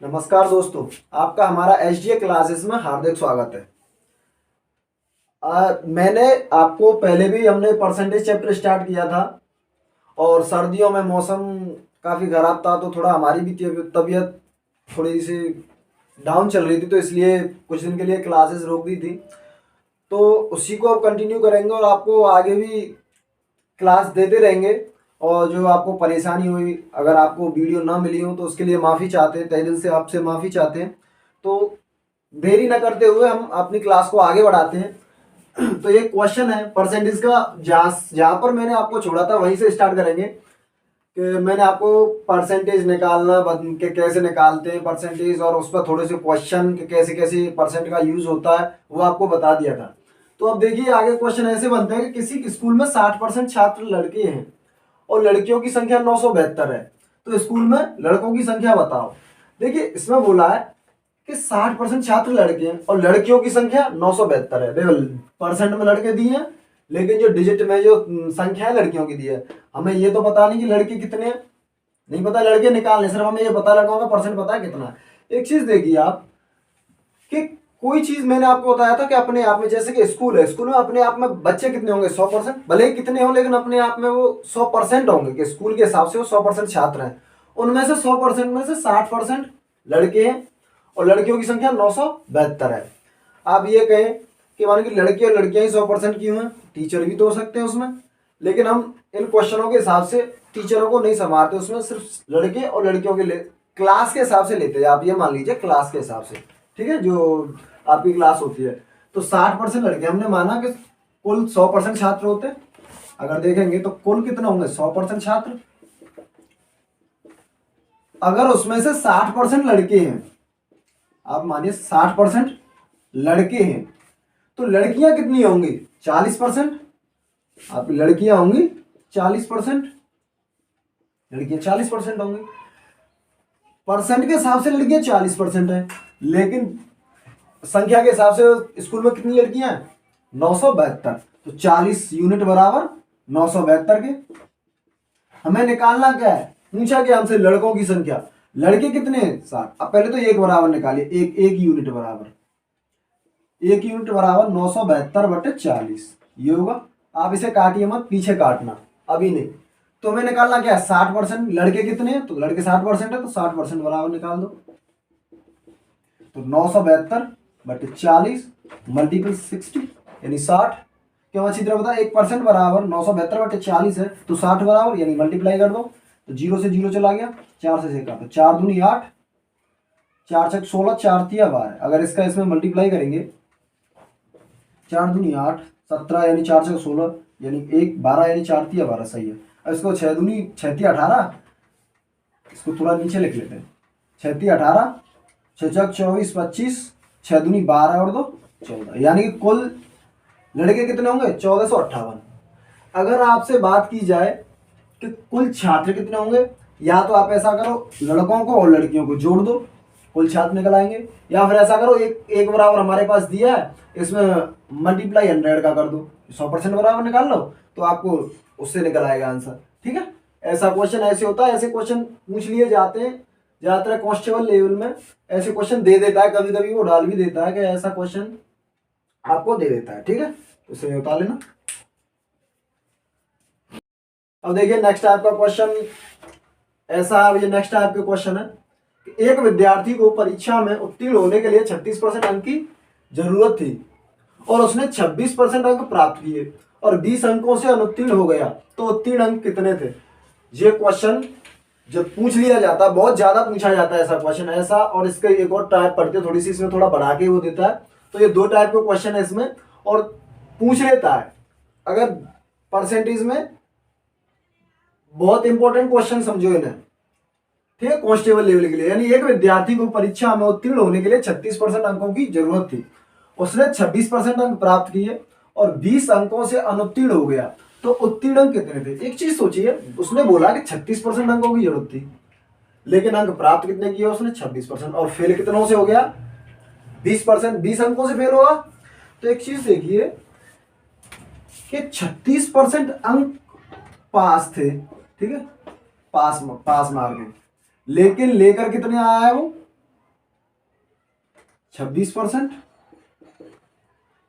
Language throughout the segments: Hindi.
नमस्कार दोस्तों, आपका हमारा एचडीए क्लासेस में हार्दिक स्वागत है। मैंने आपको पहले भी हमने परसेंटेज चैप्टर स्टार्ट किया था और सर्दियों में मौसम काफ़ी ख़राब था तो थोड़ा हमारी भी तबीयत थोड़ी सी डाउन चल रही थी, तो इसलिए कुछ दिन के लिए क्लासेस रोक दी थी। तो उसी को अब कंटिन्यू करेंगे और आपको आगे भी क्लास देते रहेंगे। और जो आपको परेशानी हुई, अगर आपको वीडियो ना मिली हो तो उसके लिए माफ़ी चाहते हैं, तहे दिल से आपसे माफ़ी चाहते हैं। तो देरी न करते हुए हम अपनी क्लास को आगे बढ़ाते हैं। तो ये क्वेश्चन है परसेंटेज का, जहाँ जहाँ पर मैंने आपको छोड़ा था वहीं से स्टार्ट करेंगे कि मैंने आपको परसेंटेज निकालना के कैसे निकालते हैं परसेंटेज, और उस पर थोड़े से क्वेश्चन के कैसे कैसे परसेंट का यूज़ होता है वो आपको बता दिया था। तो अब देखिए आगे क्वेश्चन ऐसे बनते हैं कि किसी स्कूल में 60% छात्र लड़के हैं और लड़कियों की संख्या 972 है, तो स्कूल में लड़कों की संख्या बताओ। देखिए इसमें बोला है कि 60% छात्र लड़के हैं और लड़कियों की संख्या 972 है। देखो परसेंट में लड़के दिए हैं, लेकिन जो डिजिट में जो संख्या है लड़कियों की दी है। हमें ये तो पता नहीं कि लड़के कितने हैं, नहीं पता, लड़के निकालने, सिर्फ हमें ये पता लगा होगा परसेंट पता है कितना है। एक चीज देखिए आप कि कोई चीज मैंने आपको बताया था कि अपने आप में, जैसे कि स्कूल है, स्कूल में अपने आप में बच्चे कितने होंगे 100%, भले ही कितने हो लेकिन अपने आप में वो 100% होंगे कि स्कूल के हिसाब से वो 100% छात्र हैं। उनमें से 100% में से 60% लड़के हैं और लड़कियों की संख्या 972 है। आप ये कहें कि मान कि लड़के और लड़कियां ही 100% क्यों हैं, टीचर भी तो हो सकते हैं उसमें, लेकिन हम इन क्वेश्चनों के हिसाब से टीचरों को नहीं संभालते, उसमें सिर्फ लड़के और लड़कियों के लिए क्लास के हिसाब से लेते हैं। आप ये मान लीजिए क्लास के हिसाब से, ठीक है, जो आपकी क्लास होती है। तो 60% लड़के, हमने माना कि कुल 100% छात्र होते हैं। अगर देखेंगे तो कुल कितने होंगे 100% छात्र, अगर उसमें से 60% लड़के हैं, आप मानिए 60% लड़के हैं, तो लड़कियां कितनी होंगी 40%। आप लड़कियां होंगी 40%, लड़कियां 40% होंगी। परसेंट के हिसाब से लड़कियां 40% है, लेकिन संख्या के हिसाब से स्कूल में कितनी लड़कियां हैं 972, तो 40 यूनिट बराबर 972 के। हमें निकालना क्या है, पूछा कि हमसे लड़कों की संख्या, लड़के कितने हैं 60। अब पहले तो एक बराबर निकालिए, एक यूनिट बराबर, एक यूनिट बराबर 972/40, ये होगा। आप इसे काटिए मत, पीछे काटना, अभी नहीं। तो हमें निकालना क्या है 60%, लड़के कितने हैं, तो लड़के 60% है, तो 60% बराबर निकाल दो। तो 972/40 मल्टीपल 60 यानी 60। क्यों अच्छी तरह बता, 1% बराबर 972/40 है, तो 60 बराबर यानी मल्टीप्लाई कर दो। तो 0 से 0 चला गया, 4 से 6 काटो, 4 दूनी 8, 4 6 16, 4 तिया 12। अगर इसका इसमें मल्टीप्लाई करेंगे, 4 दूनी 8, 17 यानी 4 6 16 यानी 1 12 यानी 4 तिया 12, सही है। अब इसको 6 दूनी 6 तिया 18, इसको थोड़ा नीचे लिख लेते हैं, 6 तिया 18, 6 छक 24 25, 6 दूनी 12 और 2 14, यानी कि कुल लड़के कितने होंगे 1458। अगर आपसे बात की जाए कि कुल छात्र कितने होंगे, या तो आप ऐसा करो लड़कों को और लड़कियों को जोड़ दो, कुल छात्र निकल आएंगे, या फिर ऐसा करो एक बराबर हमारे पास दिया है, इसमें मल्टीप्लाई 100 का कर दो, 100% बराबर निकाल लो, तो आपको उससे निकल आएगा आंसर। ठीक है, ऐसा क्वेश्चन ऐसे होता है, ऐसे क्वेश्चन पूछ लिए जाते हैं ज्यादातर कांस्टेबल लेवल में। ऐसे क्वेश्चन दे देता है, कभी कभी वो डाल भी देता है कि ऐसा क्वेश्चन आपको दे देता है। ठीक है, तो इसे उतार लेना। अब देखिए नेक्स्ट टाइप का क्वेश्चन ऐसा, अब ये नेक्स्ट टाइप के क्वेश्चन है कि एक विद्यार्थी को परीक्षा में उत्तीर्ण होने के लिए 36% अंक की जरूरत थी और उसने 26% अंक प्राप्त किए और 20 अंकों से अनुत्तीर्ण हो गया, तो उत्तीर्ण अंक कितने थे। ये क्वेश्चन जब पूछ लिया जाता है, बहुत ज्यादा पूछा जाता है ऐसा क्वेश्चन ऐसा, और इसके एक और टाइप पढ़ते थोड़ी सी, इसमें थोड़ा बढ़ा के वो देता है। तो ये 2 टाइप के क्वेश्चन है इसमें, और पूछ लेता है अगर परसेंटेज में, बहुत इंपॉर्टेंट क्वेश्चन समझो इन्हें, ठीक है, कांस्टेबल लेवल के लिए। यानी एक विद्यार्थी को परीक्षा में उत्तीर्ण होने के लिए 36% अंकों की जरूरत थी, उसने 26% अंक प्राप्त किए और 20 अंकों से अनुत्तीर्ण हो गया, तो उत्तीर्ण अंक कितने थे। एक चीज सोचिए, उसने बोला कि 36% अंकों की जरूरत थी, लेकिन अंक प्राप्त कितने किए उसने 26%, और फेल कितनों से हो गया 20%, 20 अंकों से फेल होगा। तो एक चीज देखिए कि 36% अंक पास थे, ठीक है, पास मार्क है, लेकिन लेकर कितने आया है वो 26%।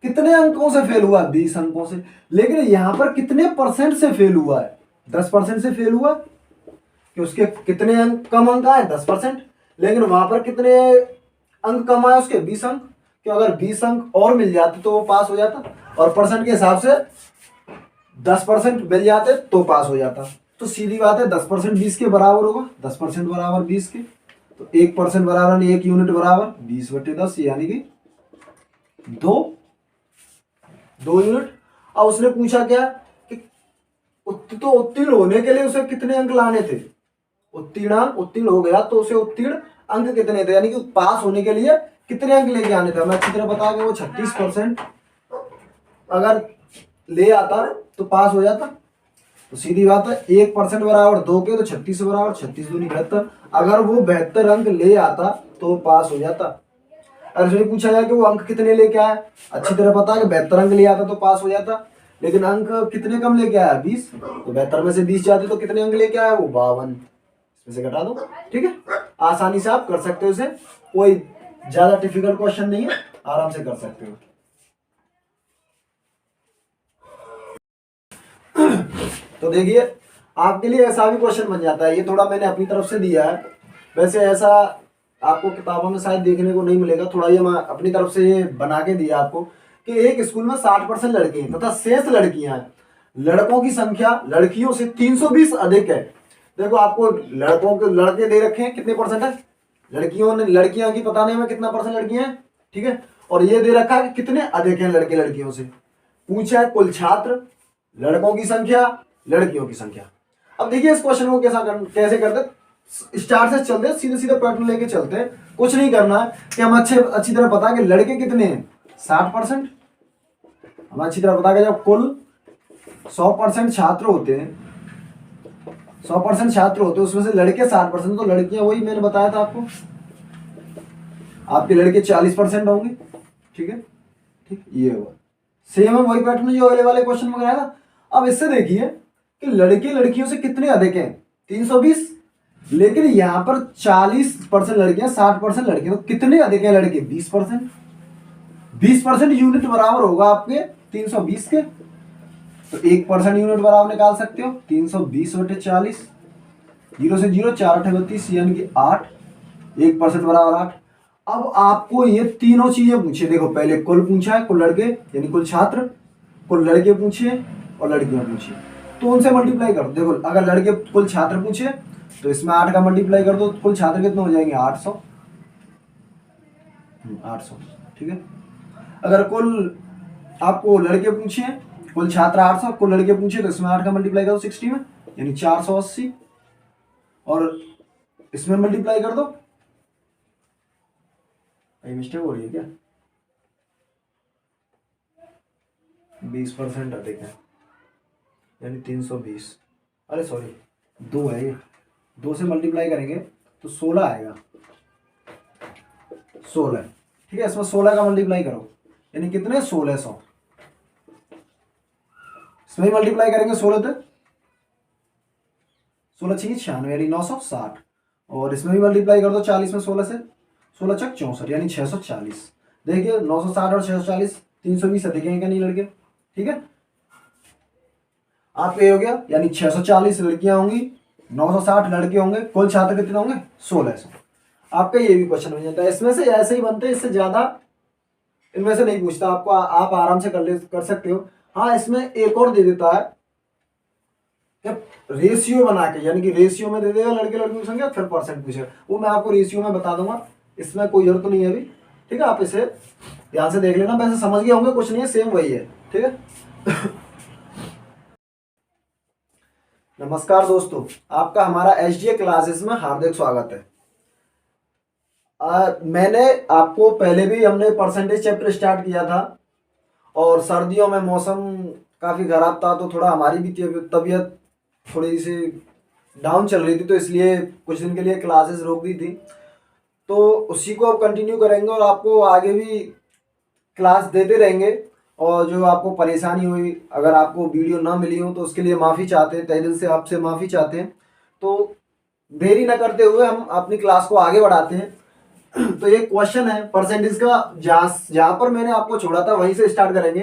कितने अंकों से फेल हुआ है? 20 अंकों से। लेकिन यहाँ पर कितने परसेंट से फेल हुआ है? 10% से फेल हुआ कि उसके कितने अंक कम अंक आए? 10%। लेकिन वहां पर कितने अंक कम आए उसके? 20 अंक। कि अगर 20 अंक और मिल जाते तो वो पास हो जाता, और परसेंट के हिसाब से 10% मिल जाते तो पास हो जाता। तो सीधी बात है, 10% 20 के बराबर होगा। 10% बराबर 20 के, तो 1% बराबर 1 यूनिट बराबर 20/10, यानी कि 2 यूनिट। अब उसने पूछा क्या कि तो उत्तीर्ण होने के लिए उसे कितने अंक लाने थे? उत्तीर्ण हो गया तो उसे उत्तीर्ण अंक कितने थे, यानी कि पास होने के लिए कितने अंक लेके आने थे? मैं अच्छी तरह बता के वो 36% अगर ले आता तो पास हो जाता। तो सीधी बात है, 1% बराबर 2 के, तो 36 बराबर 36 दूनी 72। अगर वो 72 अंक ले आता तो पास हो जाता। अगर उसने पूछा जाए कि वो अंक कितने लेके आया, अच्छी तरह पता है कि 72 अंक ले आता तो पास हो जाता। लेकिन अंक कितने कम लेके आया? 20। तो 72 में से 20 जाते तो कितने अंक लेके आया? वो 52। इसमें से घटा दो। ठीक है, आसानी से आप कर सकते हो इसे, कोई ज्यादा डिफिकल्ट क्वेश्चन नहीं है, आराम से कर सकते हो। तो देखिए, आपके लिए ऐसा भी क्वेश्चन बन जाता है, ये थोड़ा मैंने अपनी तरफ से दिया है। वैसे ऐसा आपको किताबों में शायद देखने को नहीं मिलेगा, थोड़ा ये मैं अपनी तरफ से ये बना के दिया आपको कि एक स्कूल में 60% लड़के हैं तथा शेष लड़कियां हैं। लड़कों की संख्या लड़कियों से 320 अधिक है। देखो, आपको लड़कों के लड़के दे रखे हैं, कितने परसेंट है? लड़कियां की पता नहीं हमें कितना परसेंट लड़कियां हैं, ठीक है। और ये दे रखा है कि कितने अधिक हैं लड़के लड़कियों से। पूछा है कुल छात्र, लड़कों की संख्या, लड़कियों की संख्या। अब देखिए इस क्वेश्चन को कैसे करते, स्टार्ट से चलते, सीधे सीधे पैटर्न लेके चलते हैं। कुछ नहीं करना है कि हम अच्छी तरह पता कि लड़के कितने हैं? 60%। हम अच्छी तरह पता कि जब कुल 100% छात्र होते हैं, 100% छात्र होते हैं, उसमें से लड़के 60%, तो लड़कियां वही मैंने बताया था आपको, आपके लड़के 40% होंगे। ठीक है, ठीक, ये हुआ सेम है वही पैटर्न जो अगले वाले क्वेश्चन में कराया था। अब इससे देखिए कि लड़के लड़कियों से कितने अधिक हैं? 320। लेकिन यहां पर 40% लड़कियां, 60% लड़कियां, तो कितने अधिक हैं लड़के? 20%। 20% यूनिट बराबर होगा आपके 320 के। तो 1% यूनिट बराबर निकाल सकते हो 320/40। 0 से 0, 4 8 32, यानी कि 8। 1% बराबर 8। अब आपको ये तीनों चीजें पूछे, देखो पहले कुल पूछा है, कुल लड़के यानी कुल छात्र, कुल लड़के पूछे और लड़कियां पूछी, तो उनसे मल्टीप्लाई करो। देखो, अगर लड़के कुल छात्र पूछे तो इसमें 8 का मल्टीप्लाई कर दो, तो कुल छात्र कितने हो जाएंगे? 800। 800, ठीक है। अगर कुल आपको लड़के पूछे, कुल छात्र 800, कुल लड़के पूछे, तो इसमें 8 का मल्टीप्लाई कर दो 60 में, यानी 480, और इसमें मल्टीप्लाई कर दो। कहीं मिस्टेक हो रही है क्या? 20% अधिक है, यानी 320। अरे सॉरी, 2 है ये, 2 से मल्टीप्लाई करेंगे तो 16 आएगा। 16, ठीक है। इसमें 16 का मल्टीप्लाई करो, यानी कितने? 1600। इसमें मल्टीप्लाई करेंगे 16 तक, 16 6 96, यानी 960। और इसमें भी मल्टीप्लाई कर दो 40 में 16 से, 16 छक 64, यानी 640। देखिए 960 और 640, 320 अधिक हैं क्या नहीं लड़के? ठीक है, आपका ये हो गया, यानी 640 लड़कियां होंगी, 960 लड़के होंगे, कुल छात्र कितने होंगे? 1600। आपका ये भी क्वेश्चन बन जाता है। इसमें से ऐसे ही बनते हैं, इससे ज्यादा इनमें से नहीं पूछता आपको, आप आराम से कर सकते हो। हाँ, इसमें एक और दे देता है रेशियो बना के, यानी कि रेशियो में दे देगा लड़के लड़कियों की संख्या, फिर परसेंट पूछेगा, वो मैं आपको रेशियो में बता दूंगा, इसमें कोई जरूरत तो नहीं है अभी। ठीक है, आप इसे ध्यान से देख लेना, वैसे समझ गए होंगे, कुछ नहीं है, सेम वही है। ठीक है। नमस्कार दोस्तों, आपका हमारा एचडीए क्लासेस में हार्दिक स्वागत है। मैंने आपको पहले भी हमने परसेंटेज चैप्टर स्टार्ट किया था, और सर्दियों में मौसम काफ़ी ख़राब था, तो थोड़ा हमारी भी तबीयत थोड़ी सी डाउन चल रही थी, तो इसलिए कुछ दिन के लिए क्लासेस रोक दी थी। तो उसी को अब कंटिन्यू करेंगे, और आपको आगे भी क्लास देते रहेंगे। और जो आपको परेशानी हुई, अगर आपको वीडियो ना मिली हो, तो उसके लिए माफ़ी चाहते हैं, तहे दिल से आपसे माफ़ी चाहते हैं। तो देरी न करते हुए हम अपनी क्लास को आगे बढ़ाते हैं। तो ये क्वेश्चन है परसेंटेज का, जहाँ पर मैंने आपको छोड़ा था वहीं से स्टार्ट करेंगे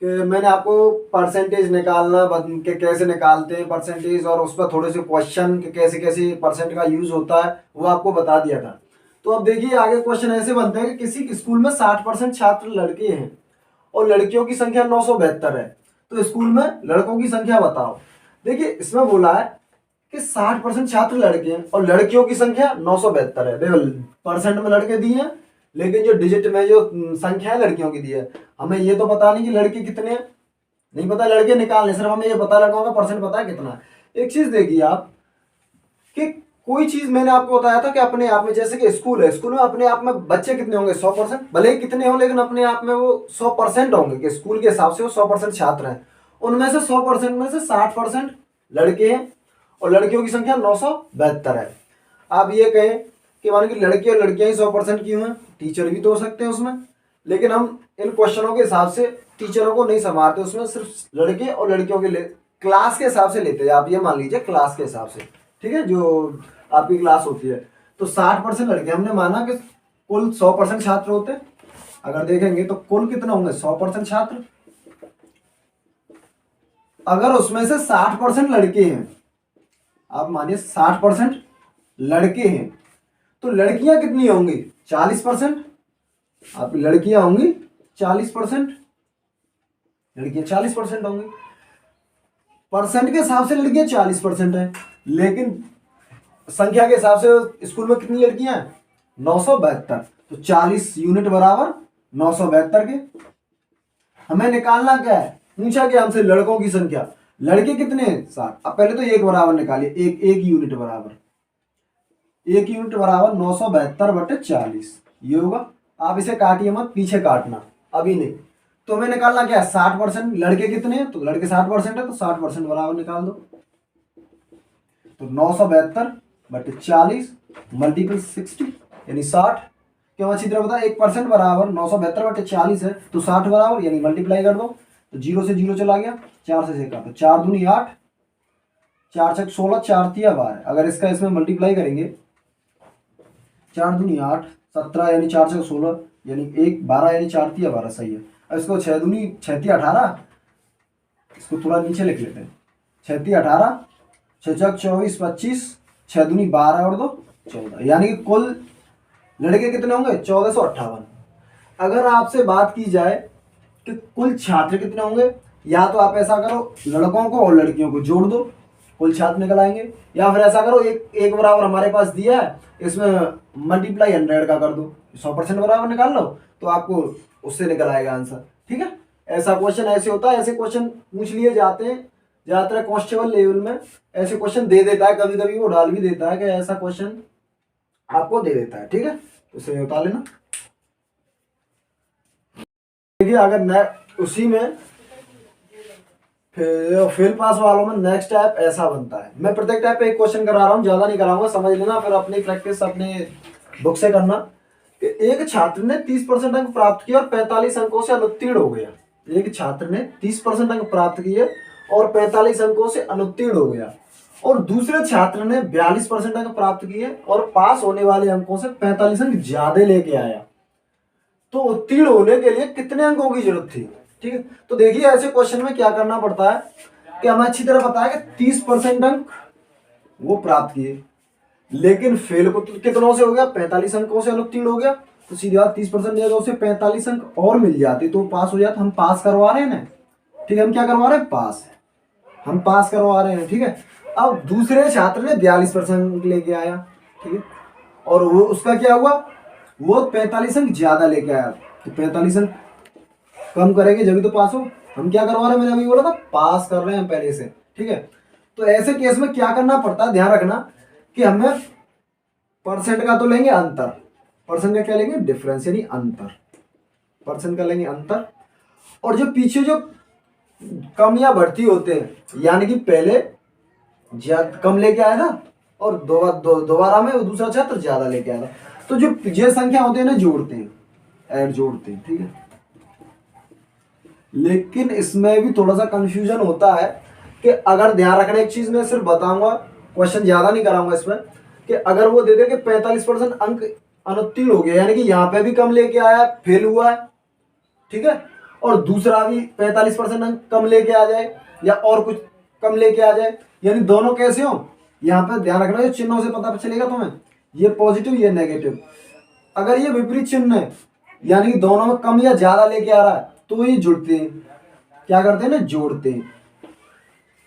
कि मैंने आपको परसेंटेज निकालना के कैसे निकालते हैं परसेंटेज, और उस पर थोड़े से क्वेश्चन के कैसे कैसे परसेंट का यूज होता है वो आपको बता दिया था। तो अब देखिए आगे क्वेश्चन ऐसे बनते हैं कि किसी स्कूल में 60% छात्र लड़के हैं और लड़कियों की संख्या 972 है, तो स्कूल में लड़कों की संख्या बताओ। देखिए इसमें बोला है कि 60% छात्र लड़के हैं और लड़कियों की संख्या 972 है। देखो परसेंट में लड़के दिए हैं, लेकिन जो डिजिट में जो संख्या है लड़कियों की दी है। हमें ये तो पता नहीं कि लड़के कितने हैं, नहीं पता, लड़के निकालने, सिर्फ हमें ये पता लड़कों का परसेंट पता है कितना। एक चीज देखिए आप कि कोई चीज मैंने आपको बताया था कि अपने आप में, जैसे कि स्कूल है, स्कूल में अपने आप में बच्चे कितने होंगे 100%, भले ही कितने हों लेकिन अपने आप में वो 100% होंगे कि स्कूल के हिसाब से वो 100% छात्र हैं। उनमें से 100% में से 60% लड़के हैं और लड़कियों की संख्या 972 है। आप ये कहें कि मान कि लड़के और लड़कियां ही 100% क्यों हैं, टीचर भी तो हो सकते हैं उसमें, लेकिन हम इन क्वेश्चनों के हिसाब से टीचरों को नहीं संभालते, उसमें सिर्फ लड़के और लड़कियों के क्लास के हिसाब से लेते हैं। आप ये मान लीजिए क्लास के हिसाब से, ठीक है, जो आपकी क्लास होती है। तो 60% लड़के, हमने माना कि कुल 100% छात्र होते हैं। अगर देखेंगे तो कुल कितना होंगे 100% छात्र, अगर उसमें से 60% लड़के हैं, आप मानिए 60% लड़के हैं, तो लड़कियां कितनी होंगी 40%। आप लड़कियां होंगी 40%, लड़कियां 40% होंगी। परसेंट के हिसाब से लड़कियां 40% है, लेकिन संख्या के हिसाब से स्कूल में कितनी लड़कियां हैं 972, तो 40 यूनिट बराबर 972 के। हमें निकालना क्या है, पूछा कि हमसे लड़कों की संख्या, लड़के कितने हैं 60। अब पहले तो एक बराबर निकालिए, एक यूनिट बराबर, एक यूनिट बराबर 972/40, ये होगा। आप इसे काटिए मत, पीछे काटना, अभी नहीं। तो हमें निकालना क्या है 60%, लड़के कितने हैं, तो लड़के 60% है, तो 60% बराबर निकाल दो। तो 972/40 मल्टीपल 60 यानी 60। क्यों अच्छी तरह बता, 1% बराबर 972/40 है, तो 60 बराबर यानी मल्टीप्लाई कर दो। तो 0 से 0 चला गया, 4 से 6 का, तो 4 दूनी 8, 4 6 16, 4 3 12। अगर इसका इसमें मल्टीप्लाई करेंगे, 4 दूनी 8, 17 यानी 4 6 16 यानी 1 12 यानी 4 3 12, सही है। अब इसको 6 दूनी 6 3 18, इसको थोड़ा नीचे लिख लेते हैं, 6 3 18, 6 6 24 25, 6 दूनी 12 और 2 14, यानी कि कुल लड़के कितने होंगे 1458। अगर आपसे बात की जाए कि कुल छात्र कितने होंगे, या तो आप ऐसा करो लड़कों को और लड़कियों को जोड़ दो, कुल छात्र निकल आएंगे, या फिर ऐसा करो एक बराबर हमारे पास दिया है, इसमें मल्टीप्लाई 100 का कर दो, 100% बराबर निकाल लो, तो आपको उससे निकल आएगा आंसर। ठीक है, ऐसा क्वेश्चन ऐसे होता है, ऐसे क्वेश्चन पूछ लिए जाते हैं ज्यादातर कांस्टेबल लेवल में। ऐसे क्वेश्चन दे देता है, कभी कभी वो डाल भी देता है कि ऐसा क्वेश्चन आपको दे देता है। ठीक है, तो उसे बता लेना। देखिए अगर उसी में फेल पास वालों में नेक्स्ट टाइप ऐसा बनता है। मैं प्रत्येक टाइप पे एक क्वेश्चन करा रहा हूँ, ज्यादा नहीं कराऊंगा, समझ लेना, फिर अपनी प्रैक्टिस अपने बुक से करना। कि एक छात्र ने 30% अंक प्राप्त किए और 45 अंकों से अनुत्तीर्ण हो गया। एक छात्र ने 30% अंक प्राप्त किए और 45 अंकों से अनुत्तीर्ण हो गया, और दूसरे छात्र ने 42% अंक प्राप्त किए और पास होने वाले अंकों से 45 अंक ज्यादा लेके आया। तो उत्तीर्ण होने के लिए कितने अंकों की जरूरत थी। ठीक है, तो देखिए ऐसे क्वेश्चन में क्या करना पड़ता है कि हमें अच्छी तरह पता है कि 30% अंक वो प्राप्त किए, लेकिन फेल को कितनों से हो गया 45 अंकों से अनुत्तीर्ण हो गया, तो सीधी बात 30% दिया तो उसे 45 अंक और मिल जाते तो पास हो जाता। हम पास करवा रहे हैं ना, ठीक है, हम क्या करवा रहे हैं पास, हम पास करवा रहे हैं। ठीक है, अब दूसरे छात्र ने 42% लेके आया, ठीक है, और वो उसका क्या हुआ, वो 45 अंक ज्यादा लेके आया, तो 45 अंक कम करेंगे जब तो पास हो। हम क्या करवा रहे हैं, मैंने अभी बोला था पास कर रहे हैं पहले से। ठीक है, तो ऐसे केस में क्या करना पड़ता है, ध्यान रखना कि हमें परसेंट का तो लेंगे अंतर, परसेंट का क्या लेंगे डिफरेंस यानी अंतर, परसेंट का लेंगे अंतर। और जो पीछे जो कम या बढ़ती होते हैं, यानी कि पहले कम लेके आया था और दोबारा में दूसरा छात्र ज्यादा लेके आया था, तो जो ये संख्या होते हैं ना जोड़ते हैं, ऐड जोड़ते हैं। ठीक है, लेकिन इसमें भी थोड़ा सा कंफ्यूजन होता है कि अगर ध्यान रखना, एक चीज मैं सिर्फ बताऊंगा, क्वेश्चन ज्यादा नहीं कराऊंगा इसमें, कि अगर वो दे दे कि 45% अंक अनुत्तीर्ण हो गया, यानी कि यहाँ पे भी कम लेके आया, फेल हुआ है, ठीक है, और दूसरा भी 45% अंक कम लेके आ जाए या और कुछ कम लेके आ जाए, यानी दोनों कैसे हो, यहाँ पे ध्यान रखना, ये चिन्हों से पता चलेगा तुम्हें, ये पॉजिटिव ये नेगेटिव। अगर ये विपरीत चिन्ह है, यानी कि दोनों में कम या ज्यादा लेके आ रहा है, तो ये जुड़ते हैं, क्या करते हैं ना, जोड़ते हैं।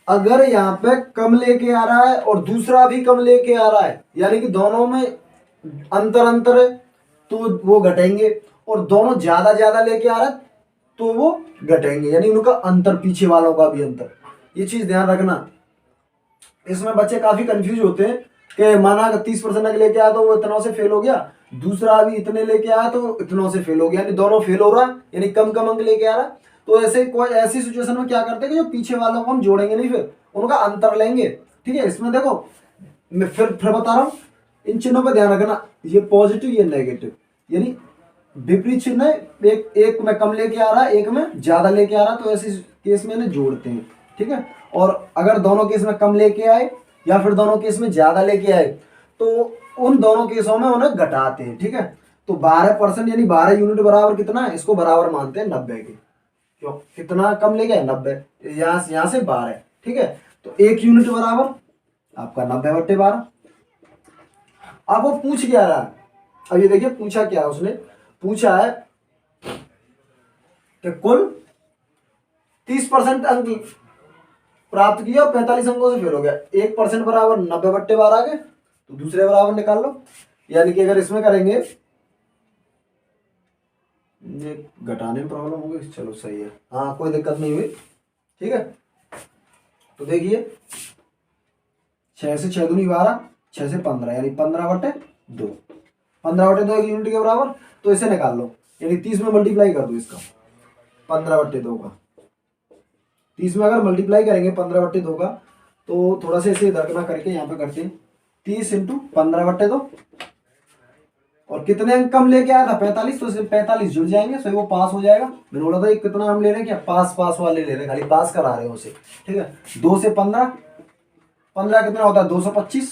अगर यहाँ पे कम लेके आ रहा है और दूसरा भी कम लेके आ रहा है, यानी कि दोनों में अंतर अंतर है, तो वो घटेंगे, और दोनों ज्यादा ज्यादा लेके आ रहा है तो वो घटेंगे, यानी उनका अंतर, पीछे वालों का भी अंतर। ये चीज ध्यान रखना। इसमें बच्चे काफी कंफ्यूज होते हैं कि माना 30% अंक लेके आया तो वो इतनों से फेल हो गया, दूसरा भी इतने लेके आया तो इतनों से फेल हो गया, यानी दोनों फेल हो रहा है, यानी कम कम अंक लेके आ रहा है। तो ऐसे कोई ऐसी सिचुएशन में क्या करते हैं कि जो पीछे वालों को हम जोड़ेंगे नहीं, फिर उनका अंतर लेंगे, ठीक है। इसमें देखो मैं फिर बता रहा हूँ, इन चिन्हों पर ध्यान रखना, ये पॉजिटिव ये नेगेटिव, यानी विपरीत चिन्ह है, एक में कम लेके आ रहा है, एक में ज्यादा लेके आ रहा है, तो ऐसे केस में इन्हें जोड़ते हैं, ठीक है। और अगर दोनों केस में कम लेके आए या फिर दोनों केस में ज्यादा लेके आए, तो उन दोनों केसों में उन्हें घटाते हैं, ठीक है। तो 12% यानी 12 यूनिट बराबर कितना है, इसको बराबर मानते हैं 90 के। क्यों, कितना कम ले गया, 90, यहाँ से 12, ठीक है। तो 1 यूनिट बराबर आपका 90/12। अब वो पूछ क्या रहा है, अब ये देखिए पूछा क्या है, उसने पूछा है कि कुल 30% अंक प्राप्त किया और 45 अंकों से फेल हो गया, 1% बराबर 90/12 के, तो दूसरे बराबर निकाल लो। यानी कि अगर इसमें करेंगे, ये घटाने में प्रॉब्लम होगी, चलो सही है, हाँ कोई दिक्कत नहीं हुई, ठीक है। तो देखिए 6 से 6 दूनी 12, 6 से 15, यानी 15/2, 15/2 1 यूनिट के बराबर, तो इसे निकाल लो, यानी 30 में मल्टीप्लाई कर दो इसका, 15/2 का, 30 में अगर मल्टीप्लाई करेंगे 15/2 का, तो थोड़ा सा इसे इधर ना करके यहाँ पे करते हैं, 30 × 15/2, और कितने अंक कम लेके आया था, 45, तो इससे 45 जुड़ जाएंगे, सो वो पास हो जाएगा। मैंने बोला था कितना हम ले रहे हैं, क्या पास पास वाले ले रहे हैं, खाली पास करा रहे हैं उसे, ठीक है। 2 से 15, 15 कितना होता है, 225,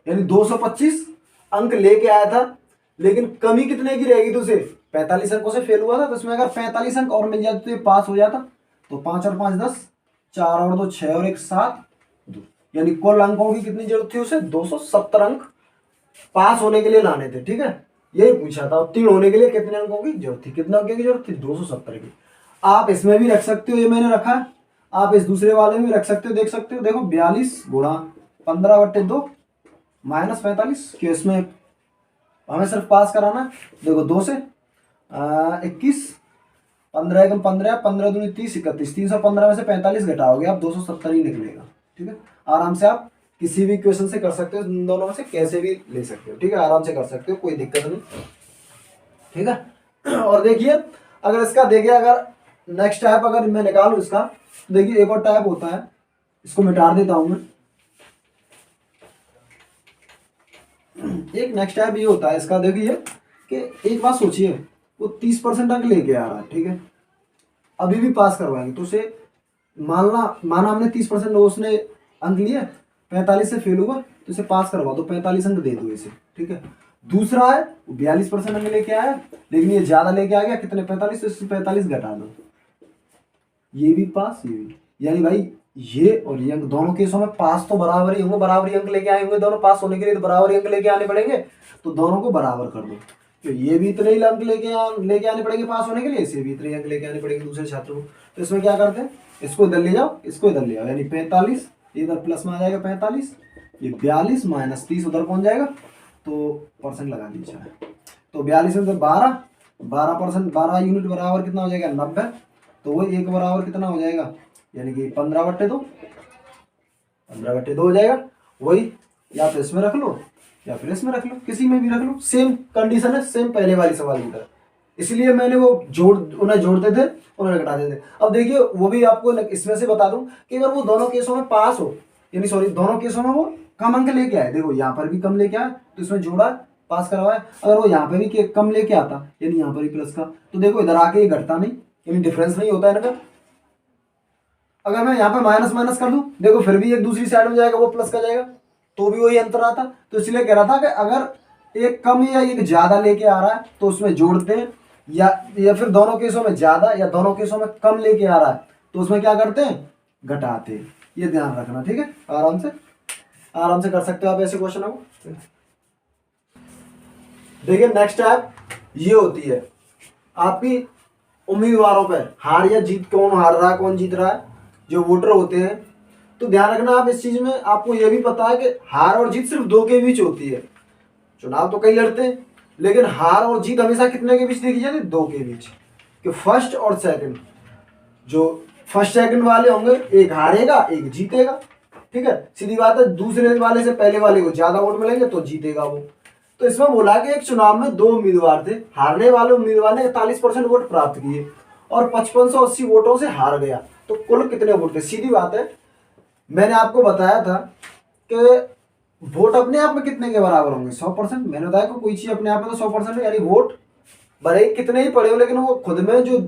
यानी 225 अंक लेके आया था, लेकिन कमी कितने की रहेगी, तो उसे 45 अंकों से फेल हुआ था, तो इसमें अगर 45 अंक और मिल जाते तो ये पास हो जाता। तो 5 और 5 10, 4 और 2 6 और 1 7, यानी कुल अंकों की कितनी जरूरत थी उसे, 270 अंक पास होने के लिए लाने थे, ठीक है। यही पूछा था, उत्तीर्ण होने के लिए कितने अंकों की जरूरत थी, कितने अंकों की जरूरत थी, 270 की। आप इसमें भी रख सकते हो, ये मैंने रखा है, आप इस दूसरे वाले में भी रख सकते हो, देख सकते हो, देखो 42 गुणा 15/2 माइनस 45, क्यों इसमें हमें सिर्फ पास कराना है। देखो 2 से 21, 15 एकम 15, 15 दूनी 30, 31, 315 में से 45 घटाओगे आप 270 ही निकलेगा, ठीक है। आराम से आप किसी भी क्वेश्चन से कर सकते हो, इन दोनों में से कैसे भी ले सकते हो, ठीक है, आराम से कर सकते हो, कोई दिक्कत नहीं, ठीक है। और देखिए अगर इसका देखिए, अगर नेक्स्ट टाइप अगर मैं निकालू इसका, तो देखिए एक और टाइप होता है, इसको मिटा देता हूं मैं। एक नेक्स्ट टाइप ये होता है इसका, देखिए कि एक बात सोचिए, वो 30% अंक लेके आ रहा है, ठीक है, अभी भी पास करवाएंगे, तो उसे माना हमने 30% उसने अंक लिए, 45 से फेल हुआ, तो इसे पास करवा दो, 45 अंक दे दो इसे, ठीक है। दूसरा है 42% अंक लेके आया, लेकिन ये ज्यादा लेके आ गया, कितने 45, तो इससे 45 घटा दो, ये भी पास, ये भी, यानी भाई ये और ये अंक दोनों केसों में पास तो बराबर ही होंगे, बराबर ही अंक लेके आए होंगे, दोनों पास होने के लिए तो बराबर ही अंक लेके आने पड़ेंगे, तो दोनों को बराबर कर दो, तो ये भी इतने ही अंक लेके आने पड़ेंगे पास होने के लिए, इसे भी इतने अंक लेके आने पड़ेंगे दूसरे छात्र को। तो इसमें क्या करते हैं, इसको इधर ले जाओ, इसको इधर ले आओ, यानी 45 इधर प्लस में आ जाएगा 45, ये 42 माइनस 30 उधर पहुंच जाएगा, तो परसेंट लगा दीजिए, तो 42 में 12, 12%, 12 यूनिट बराबर कितना हो जाएगा, 90, तो वो एक बराबर कितना हो जाएगा, यानी कि 15/2, 15/2 हो जाएगा। वही या तो इसमें रख लो या फिर इसमें रख लो, किसी में भी रख लो, सेम कंडीशन है, सेम पहले वाली सवाल की तरह, इसलिए मैंने वो उन्हें जोड़ते थे, उन्हें घटाते थे। अब देखिए वो भी आपको इसमें से बता दूं कि अगर वो दोनों केसों में पास हो, यानी सॉरी दोनों केसों में वो कम अंक लेके आए, देखो यहाँ पर भी कम लेके आए तो इसमें जोड़ा पास करवाया, अगर वो यहाँ पे भी कम लेके आता यानी यहाँ पर भी प्लस का, तो देखो इधर आके ये घटता नहीं, यानी डिफरेंस नहीं होता है इनका। अगर मैं यहाँ पे माइनस माइनस कर दूं, देखो फिर भी एक दूसरी साइड में जाएगा, वो प्लस का जाएगा, तो भी वही अंतर आता, तो इसलिए कह रहा था कि अगर एक कम या एक ज्यादा लेके आ रहा है तो उसमें जोड़ते हैं, या फिर दोनों केसों में ज्यादा या दोनों केसों में कम लेके आ रहा है तो उसमें क्या करते हैं, घटाते हैं। ये ध्यान रखना, ठीक है। आराम से कर सकते हो आप ऐसे क्वेश्चन को। देखिए नेक्स्ट टाइप ये होती है आपकी उम्मीदवारों पर हार या जीत, कौन हार रहा है कौन जीत रहा है, जो वोटर होते हैं। तो ध्यान रखना आप इस चीज में, आपको यह भी पता है कि हार और जीत सिर्फ दो के बीच होती है। चुनाव तो कई लड़ते हैं लेकिन हार और जीत हमेशा कितने के बीच देखी जाती है, दो के बीच। कि फर्स्ट और सेकंड, जो फर्स्ट सेकंड वाले होंगे एक हारेगा एक जीतेगा, ठीक है, सीधी बात है। दूसरे वाले से पहले वाले को ज्यादा वोट मिलेंगे तो जीतेगा वो। तो इसमें बोला कि एक चुनाव में दो उम्मीदवार थे, हारने वाले उम्मीदवार ने 41% वोट प्राप्त किए और 5580 वोटों से हार गया, तो कुल कितने वोट थे। सीधी बात है, मैंने आपको बताया था कि वोट अपने आप में कितने के बराबर होंगे, 100%। मैंने बताया कि कोई चीज अपने आप में तो 100% है, यानी वोट भले ही कितने ही पड़े हो लेकिन वो खुद में जो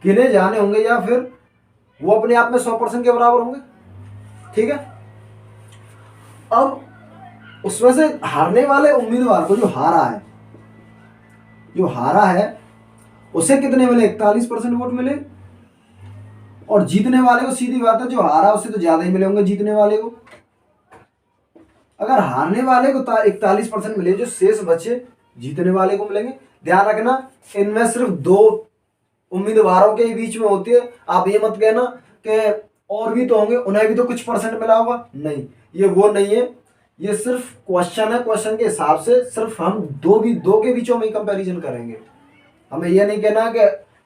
गिने जाने होंगे या फिर वो अपने आप में 100% के बराबर होंगे, ठीक है। अब उसमें से हारने वाले उम्मीदवार को जो हारा है उसे कितने मिले, 41% वोट मिले। और जीतने वाले को सीधी बात है, जो हारा उससे तो ज्यादा ही मिले होंगे जीतने वाले को। अगर हारने वाले को 41% मिले, जो शेष बचे जीतने वाले को मिलेंगे। ध्यान रखना इनमें सिर्फ दो उम्मीदवारों के बीच में होती है। आप ये मत कहना कि और भी तो होंगे उन्हें भी तो कुछ परसेंट मिला होगा, नहीं, ये वो नहीं है। ये सिर्फ क्वेश्चन है, क्वेश्चन के हिसाब से सिर्फ हम दो के बीचों में ही कंपैरिजन करेंगे। हमें ये नहीं कहना कि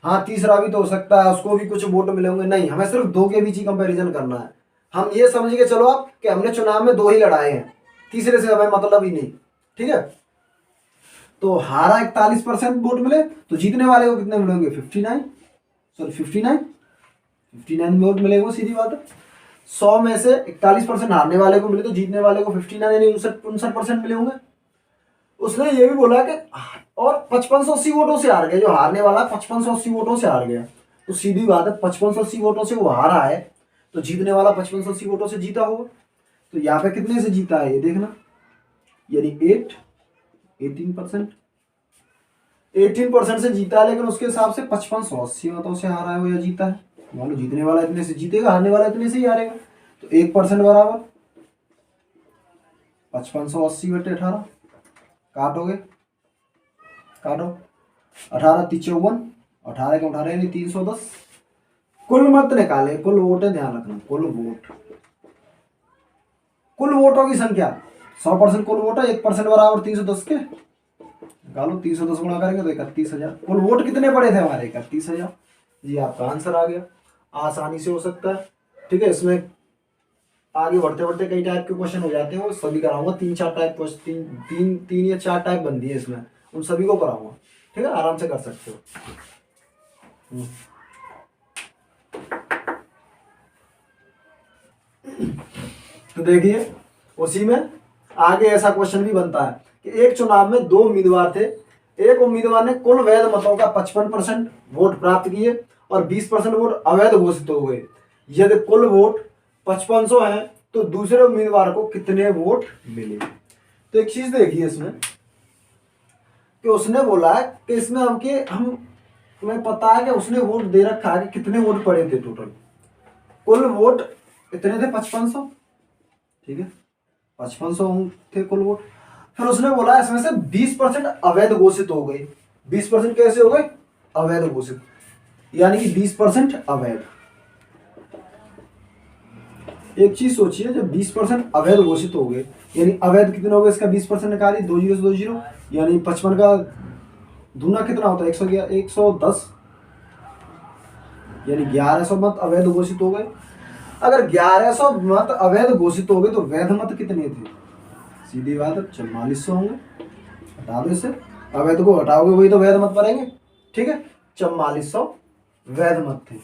हाँ तीसरा भी तो हो सकता है उसको भी कुछ वोट मिले होंगे, नहीं, हमें सिर्फ दो के बीच ही कंपैरिजन करना है। हम ये समझ के चलो आप कि हमने चुनाव में दो ही लड़ाए हैं, तीसरे से हमें मतलब ही नहीं, ठीक है। तो हारा 41% वोट मिले तो जीतने वाले को कितने मिलेंगे, 59 वोट मिलेंगे, सीधी बात है। 100 में से 41% हारने वाले को मिले तो जीतने वाले को 59 यानी 59% मिले होंगे। उसने ये भी बोला कि और 5580 वोटों से हार गया, जो हारने वाला 5580 वोटों से हार गया, तो सीधी बात है 5580 वोटों से वो हारा है तो जीतने वाला 5580 वोटों से जीता होगा। तो यहाँ पे कितने से जीता है ये देखना, यानी 18% से जीता है, लेकिन उसके हिसाब से 5580 वोटों से हारा है वो या जीता है। मान लो जीतने वाला इतने से जीतेगा, हारने वाला इतने से ही हारेगा, तो 1% बराबर 5580 बटे 18, काटो 18 × 54, 18 के 18 यानी 310। कुल मत निकाले, कुल वोट है, ध्यान रखना कुल वोटों की संख्या 100% कुल वोट है, 1% बराबर 310 के निकालो, 310 गुणा करेंगे तो 31,000। कुल वोट कितने पड़े थे हमारे, 31,000। जी आपका आंसर आ गया, आसानी से हो सकता है, ठीक है। इसमें आगे बढ़ते बढ़ते कई टाइप के क्वेश्चन हो जाते हैं, वो सभी कराऊंगा, 3-4 टाइप, तीन या 4 टाइप बनती है इसमें, उन सभी को कराऊंगा, ठीक है, आराम से कर सकते हो। तो देखिए उसी में आगे ऐसा क्वेश्चन भी बनता है कि एक चुनाव में दो उम्मीदवार थे, एक उम्मीदवार ने कुल वैध मतों का 55% वोट प्राप्त किए और 20% वोट अवैध घोषित हो गए। यदि कुल वोट 5500 है तो दूसरे उम्मीदवार को कितने वोट मिले। तो एक चीज देखिए इसमें कि उसने बोला है कि इसमें हमें पता है कि उसने वोट दे रखा है कि कितने वोट पड़े थे टोटल, कुल वोट इतने थे 5500, ठीक है, 5500 थे कुल वोट। फिर उसने बोला इसमें से 20% अवैध घोषित हो गए। 20% कैसे हो गए, अवैध घोषित, यानी कि 20% अवैध। एक चीज सोचिए, जब 20% अवैध घोषित हो गए यानी अवैध कितने हो गए, इसका 20% निकालिए, 2 0 से 2 0 यानी 55 का दूना कितना होता है, 110 यानी 1100 मत अवैध घोषित हो गए। अगर 1100 मत अवैध घोषित हो गए तो वैध मत कितने थे, सीधी बात है 4400 होंगे। हटा दो इसे, अवैध को हटाओगे वही तो वैध मत पड़ेंगे, ठीक है, 4400 वैध मत थे।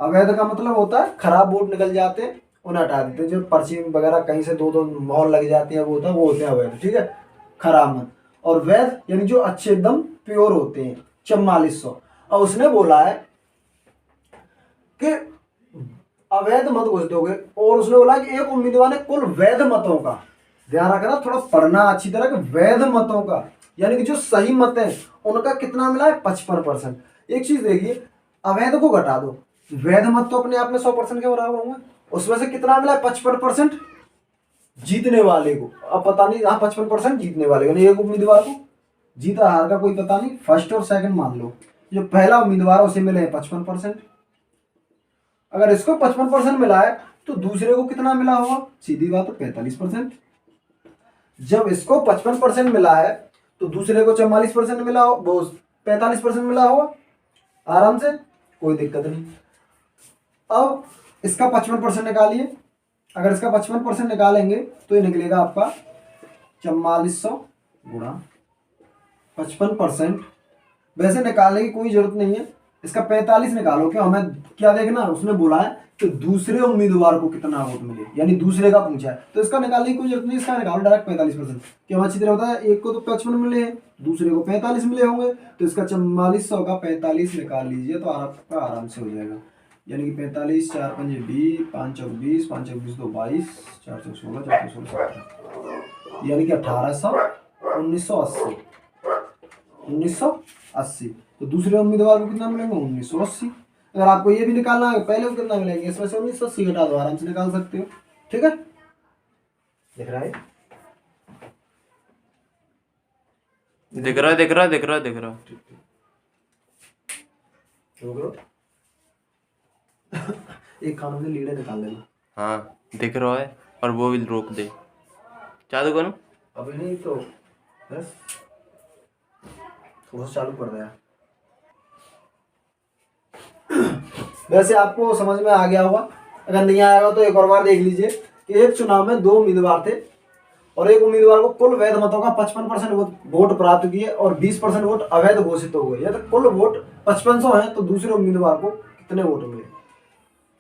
अवैध का मतलब होता है खराब वोट निकल जाते हैं उन्हें हटा देते हैं, जो पर्ची वगैरह कहीं से दो मोहर लग जाती है वो होते हैं अवैध, ठीक है, खराब मत। और वैध यानी जो अच्छे एकदम प्योर होते हैं, 4400। और उसने बोला है कि अवैध मत घोषित हो गए और उसने बोला कि एक उम्मीदवार ने कुल वैध मतों का ध्यान रखना, थोड़ा पढ़ना अच्छी तरह के वैध मतों का, यानी कि जो सही मत है उनका कितना मिला है 55%। एक चीज देखिए, अवैध को घटा दो, वैध मत तो अपने आप में 100% के बराबर होंगे, उसमें से कितना मिला है 55% जीतने वाले को। अब पता नहीं, हाँ 55% जीतने वाले को, एक उम्मीदवार को, जीता हार का कोई पता नहीं, फर्स्ट और सेकंड मान लो, जो पहला उम्मीदवार उसे मिले हैं 55%। अगर इसको 55% मिला है तो दूसरे को कितना मिला होगा, सीधी बात है 45%। जब इसको 55% मिला है तो दूसरे को 44% मिला हो, वो 45% मिला होगा, आराम से, कोई दिक्कत नहीं। अब इसका 55% निकालिए, अगर इसका 55% निकालेंगे तो ये निकलेगा आपका 4400 गुणा 55%। वैसे निकालने की कोई जरूरत नहीं है, इसका 45 निकालो, क्यों, हमें क्या देखना है, उसने बोला है कि दूसरे उम्मीदवार को कितना वोट मिले, यानी दूसरे का पूछा है, तो इसका निकालने की कोई जरूरत नहीं, इसका निकालो डायरेक्ट 45%। क्यों, अच्छी तरह होता है, एक को तो 55 मिले हैं, दूसरे को 45 मिले होंगे, तो इसका 4400 का 45 निकाल लीजिए तो आपका आराम से हो जाएगा। यानी कि 45, 4 पंजे 20, 5 चौक 20, 5 चौक 20 तो 22, 4 चौक 16, 4 चौक 16, 17, यानी कि 1800, 1980, 1980। तो दूसरे उम्मीदवार को कितना मिलेंगे 1980। अगर आपको ये भी निकालना है पहले को कितना मिलेंगे, इसमें से 1980 घटा दो, आराम से निकाल सकते हो। ठीक है, दिख रहा है, दिख रहा है, दिख रहा है, दिख रहा है, दिख रहा है। एक कानून से लीडर निकाल लेना। हाँ दिख रहा है, और वो भी रोक दे, चालू करूँ अभी नहीं तो बस थोड़ा चालू कर दिया। वैसे आपको समझ में आ गया होगा, अगर नहीं आएगा तो एक और बार देख लीजिए कि एक चुनाव में 2 उम्मीदवार थे और एक उम्मीदवार को कुल वैध मतों का 55% वोट प्राप्त किए और 20% वोट अवैध घोषित हो गए, या तो कुल वोट 5500 है तो दूसरे उम्मीदवार को कितने वोट मिले।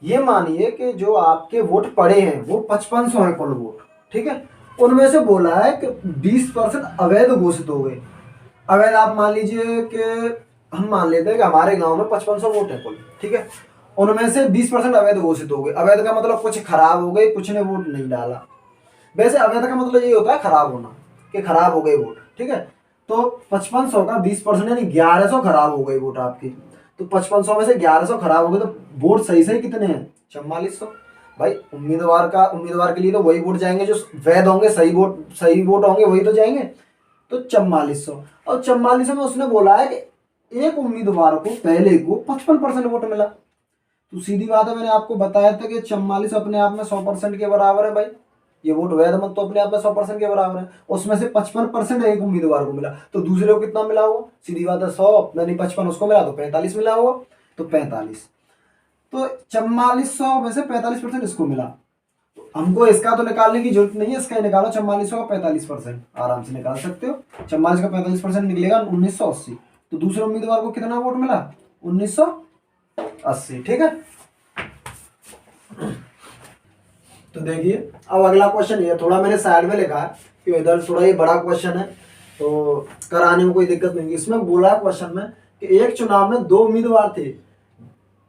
ये मानिए कि जो आपके वोट पड़े हैं वो 5500 है कुल वोट, ठीक है, उनमें से बोला है कि 20% अवैध घोषित हो गए। अवैध आप मान लीजिए कि हम मान लेते हैं कि हमारे गांव में 5500 वोट है कुल, ठीक है, उनमें से 20% अवैध घोषित हो गए। अवैध का मतलब कुछ खराब हो गए, कुछ ने वोट नहीं डाला। वैसे अवैध का मतलब ये होता है खराब होना, कि खराब हो गए वोट, ठीक है। तो 5500 का 20% यानी 1100 खराब हो गए वोट आपके, तो 5500 में से 1100 खराब हो गए, तो वोट सही सही कितने हैं 4400। भाई उम्मीदवार के लिए तो वही वोट जाएंगे जो वैध होंगे, सही वोट होंगे वही तो जाएंगे, तो 4400। और 4400 में उसने बोला है कि एक उम्मीदवार को पहले को 55% वोट मिला, तो सीधी बात है, मैंने आपको बताया था कि 44 अपने आप में 100% के बराबर है। भाई ये वोट वैध मत तो अपने आप में 100% के बराबर है, उसमें से 55% एक उम्मीदवार को मिला, तो दूसरे को कितना मिला होगा, सीधी बात है 100 यानी 55 उसको मिला तो 45 मिला होगा, तो 45, तो 4400 में से 45% इसको मिला। तो हमको इसका तो निकालने की जरूरत नहीं है, इसका ही निकालो 4400 का 45%, आराम से निकाल सकते हो। 44 का 45% निकलेगा 1980, तो दूसरे उम्मीदवार को कितना वोट मिला 1980, ठीक है। तो देखिए अब अगला क्वेश्चन ये थोड़ा मैंने साइड में लिखा है कि इधर थोड़ा ये बड़ा क्वेश्चन है तो कराने में कोई दिक्कत नहीं। इसमें बोला है क्वेश्चन में कि एक चुनाव में 2 उम्मीदवार थे,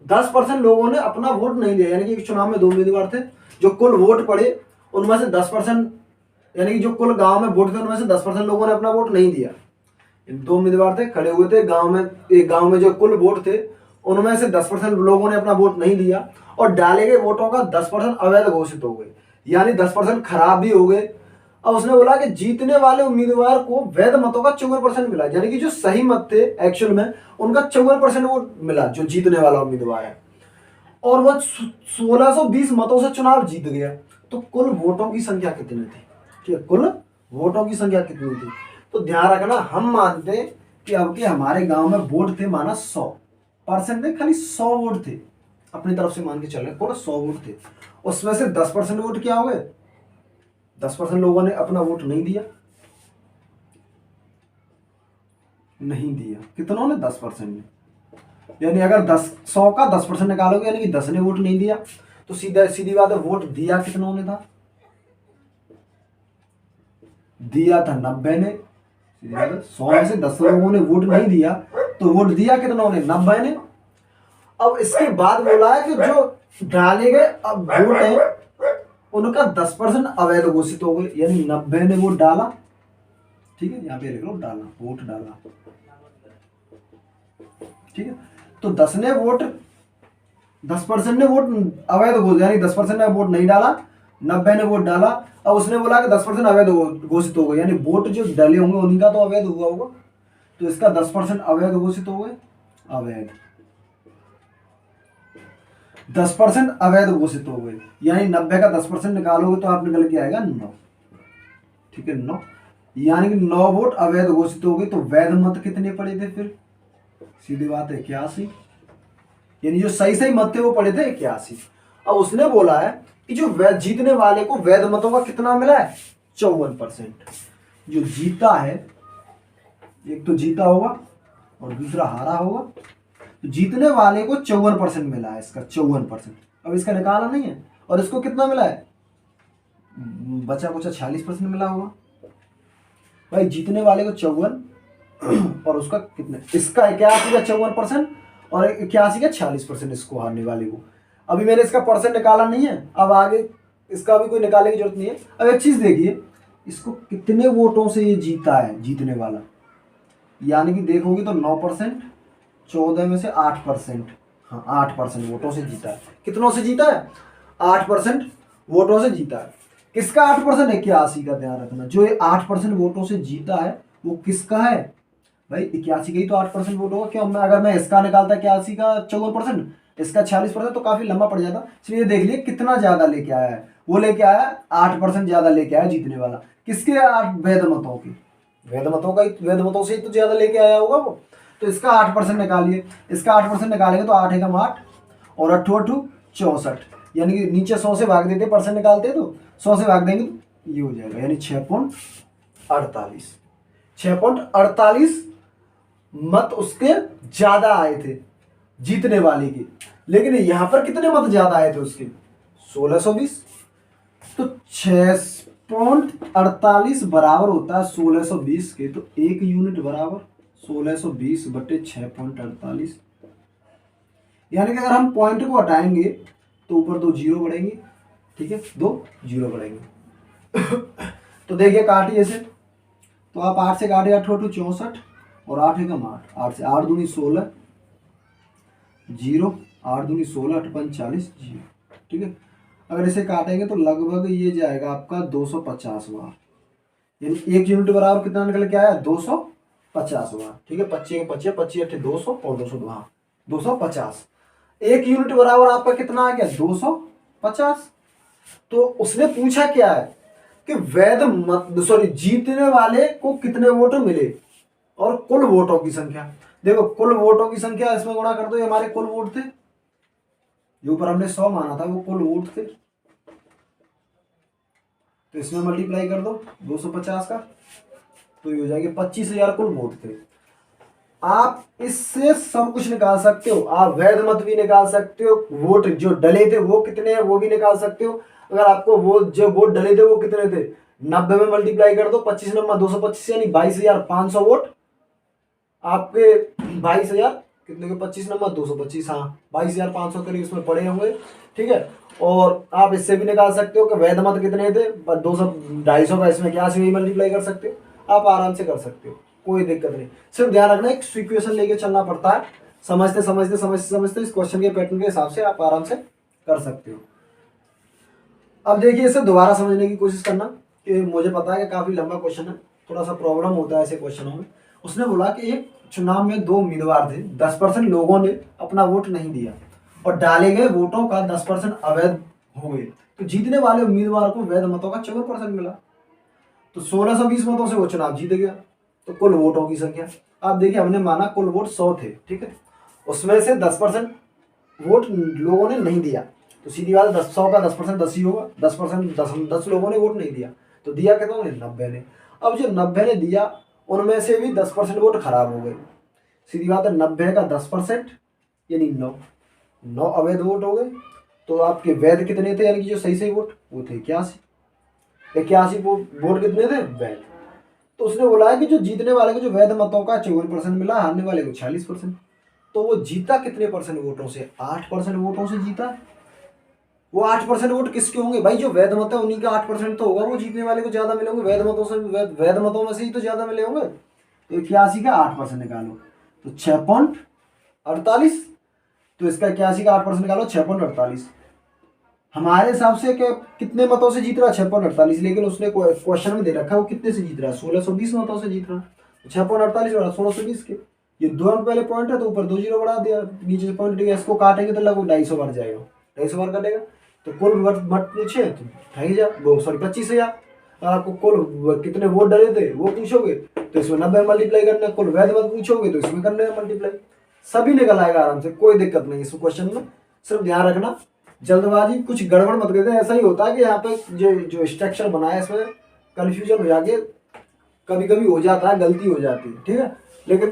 10% लोगों ने अपना वोट नहीं दिया, यानी कि एक चुनाव में 2 उम्मीदवार थे, जो कुल वोट पड़े उनमें से 10%, यानी कि जो कुल गांव में वोट थे उनमें से 10% लोगों ने अपना वोट नहीं दिया। 2 उम्मीदवार थे, खड़े हुए थे गांव में, एक गांव में जो कुल वोट थे उनमें से 10% लोगों ने अपना वोट नहीं दिया और डाले गए वोटों का 10% अवैध घोषित हो गए, यानी 10% खराब भी हो गए। अब उसने बोला कि जीतने वाले उम्मीदवार को वैध मतों का 54% मिला, यानी कि जो सही मत थे एक्चुअल में उनका 54% वोट मिला जो जीतने वाला उम्मीदवार है, और वह 1620 मतों से चुनाव जीत गया। तो कुल वोटों की संख्या कितनी थी, ठीक है, कुल वोटों की संख्या कितनी थी। तो ध्यान रखना, हम मानते कि अब के हमारे गांव में वोट थे माना 100% नहीं, खाली 100 वोट थे, अपनी तरफ से मान के चल रहे पूरा 100 वोट थे, उसमें से 10% वोट क्या हो गए, 10% लोगों ने अपना वोट नहीं दिया, कितनों ने 10% ने, यानी अगर 100 का 10% निकालोगे यानी कि 10 ने वोट नहीं दिया, तो सीधी बात है वोट दिया कितनों ने था, दिया था 90 ने। 100 में से 10 लोगों ने वोट नहीं दिया तो वोट दिया कितनों ने 90 ने। अब इसके बाद बोला है कि जो डाले गए अब वोट है उनका 10% अवैध घोषित हो गए, यानी 90 ने वोट डाला, ठीक है, यहाँ पे लिख लो डाला, वोट डाला, ठीक है। तो 10% ने वोट अवैध घोषित, यानी 10% ने वोट नहीं डाला, 90 ने वोट डाला। अब उसने बोला कि 10% अवैध घोषित हो गए, यानी वोट जो डले होंगे उन्हीं का तो अवैध हुआ होगा, तो इसका 10% अवैध घोषित हो गए, अवैध 10% अवैध घोषित हो गए, यानी 90 का 10% निकालोगे तो आप निकल के आएगा 9, ठीक है, 9, यानी कि 9 वोट अवैध घोषित हो गए। तो वैध मत कितने पड़े थे फिर? सीधी बात है 81, यानी जो सही सही मत थे वो पड़े थे 81। अब उसने बोला है कि जो वैध जीतने वाले को वैध मतों का कितना मिला है? 54%। जो जीता है, एक तो जीता होगा और दूसरा हारा होगा, तो जीतने वाले को 54% मिला है, इसका 54%। अब इसका निकाला नहीं है, और इसको कितना मिला है? बचा कुछ 46% मिला होगा। भाई जीतने वाले को 54 और उसका कितना, इसका 81 का 54% और 81 का 46% इसको हारने वाले को। अभी मैंने इसका परसेंट निकाला नहीं है, अब आगे इसका भी कोई निकालने की जरूरत नहीं है। अब एक चीज देखिए, इसको कितने वोटों से ये जीता है जीतने वाला, यानी कि देखोगे तो 9%, 14 में से 8%, हाँ 8% वोटों से जीता है। कितनों से जीता है? 8% वोटों से जीता है। किसका 8%? 81 का, ध्यान रखना। जो ये 8% वोटों से जीता है वो किसका है? भाई 81 का ही तो 8% वोट होगा। क्यों? अगर मैं इसका निकालता 81 का 54%, इसका 46%, तो काफी लंबा पड़ जाता। इसलिए देख लिए कितना ज्यादा लेके आया है, वो लेके आया 8% ज्यादा लेके आया जीतने वाला। किसके? 8 वैध मतों की, वैध मतों से ही तो ज्यादा लेके आया होगा वो। तो इसका 8% निकालिए, इसका 8% निकालेंगे तो 8 एकम 8 और 8 8 64, यानी कि नीचे 100 से भाग देते, परसेंट निकालते तो 100 से भाग देंगे तो ये हो जाएगा, यानी 6.48। 6.48 मत उसके ज्यादा आए थे जीतने वाले के। लेकिन यहां पर कितने मत ज्यादा आए थे उसके? 1620। तो 6.48 बराबर होता है 1620 के, तो 1 यूनिट बराबर 1620 बटे 6.48, यानी कि अगर हम पॉइंट को हटाएंगे तो ऊपर 2 जीरो बढ़ेंगे, ठीक है, 2 जीरो बढ़ेंगे। तो देखिए काटिए इसे, तो आप 8 से काटिए, 8 8 64 और 8 एकम 8, 8 से 8 दूनी 16 जीरो, 8 दूनी 16, 8 5 40 जीरो, ठीक है। अगर इसे काटेंगे तो लगभग ये जाएगा आपका 250 बार, यानी 1 यूनिट बराबर कितना निकल के आया? 250 बार, ठीक है। 25 25 25 8 200 और 200, हाँ 250। 1 यूनिट बराबर आपका कितना आ गया? 250। तो उसने पूछा क्या है कि वैध मत, सॉरी, जीतने वाले को कितने वोट मिले और कुल वोटों की संख्या। देखो कुल वोटों की संख्या इसमें गुणा कर दो, ये हमारे कुल वोट थे, जो ऊपर हमने 100 माना था वो कुल वोट थे, तो इसमें मल्टीप्लाई कर दो 250 का, तो ये हो जाएगा 25,000 कुल वोट थे। आप इससे सब कुछ निकाल सकते हो, आप वैध मत भी निकाल सकते हो, वोट जो डले थे वो कितने हैं वो भी निकाल सकते हो। अगर आपको वो जो वोट डले थे वो कितने थे, 90 में मल्टीप्लाई कर दो, 25 नंबर 225, यानी 22,500 वोट आपके, 22,000 कितने के, 25 नंबर 225, हाँ 22,500 करीब उसमें पड़े होंगे, ठीक है। और आप इससे भी निकाल सकते हो कि वैध मत कितने थे, 200 250 का, इसमें क्या से मल्टीप्लाई कर सकते हो, आप आराम से कर सकते हो, कोई दिक्कत नहीं। सिर्फ ध्यान रखना एक सिचुएशन लेके चलना पड़ता है, समझते समझते समझते समझते इस क्वेश्चन के पैटर्न के हिसाब से आप आराम से कर सकते हो। अब देखिए इसे दोबारा समझने की कोशिश करना, कि मुझे पता है कि काफी लंबा क्वेश्चन है, थोड़ा सा प्रॉब्लम होता है ऐसे क्वेश्चनों में। उसने बोला कि एक चुनाव में 2 उम्मीदवार थे, 10% लोगों ने अपना वोट नहीं दिया और डाले गए वोटों का 10% अवैध हो गए, तो जीतने वाले उम्मीदवार को वैध मतों का 54% मिला, तो 1620 मतों से वो चुनाव जीत गया। तो कुल वोटों की संख्या, आप देखिए हमने माना कुल वोट 100 थे, ठीक है, उसमें से 10% वोट लोगों ने नहीं दिया, तो सीधी बात 100 का 10% 10 ही होगा, 10% 10 लोगों ने वोट नहीं दिया, तो दिया कितनों ने? 90 ने। अब जो 90 ने दिया उनमें से भी 10% वोट खराब हो गए, सीधी बात है 90 का 10% यानी 9 अवैध वोट हो गए। तो आपके वैध कितने थे, यानी कि जो सही सही वोट वो थे 81 वोट कितने थे? वैध। तो उसने बोला है कि जो जीतने वाले को जो वैध मतों का 54% मिला, हारने वाले को 46%, तो वो जीता कितने परसेंट वोटों से? 8% वोटों से जीता। वो 8% वोट किसके होंगे भाई? जो वैध मत है उन्हीं का 8% तो होगा, वो जीतने वाले को ज्यादा मिले होंगे, वैध मतों में से ही तो ज्यादा मिले होंगे। तो 81 का 8% निकालो तो 6.48, तो इसका 81 का 8% निकालो 6.48। हमारे हिसाब से कितने मतों से जीत रहा है? 6.48, लेकिन उसने क्वेश्चन में दे रखा है वो कितने से जीत रहा है? 1620 मतों से जीत रहा है। 6.48 और 1620 के, ये दो अंक पहले पॉइंट है तो ऊपर 2 जीरो बढ़ा दिया, नीचे से पॉइंट दिया, इसको काटेंगे तो लगभग 250 बढ़ जाएगा, 250 बार कटेगा। तो कुल मत पूछे तो 25,000। और आपको कुल कितने वोट डले थे वो पूछोगे तो इसमें 90 मल्टीप्लाई करना है, कुल वैध मत पूछोगे तो इसमें करना है मल्टीप्लाई, सभी निकल आएगा आराम से, कोई दिक्कत नहीं इस क्वेश्चन में। सिर्फ ध्यान रखना जल्दबाजी कुछ गड़बड़ मत करते, ऐसा ही होता है कि यहाँ पे जो स्ट्रक्चर बना है इसमें कंफ्यूजन हो जाके कभी कभी हो जाता है, गलती हो जाती है, ठीक है। लेकिन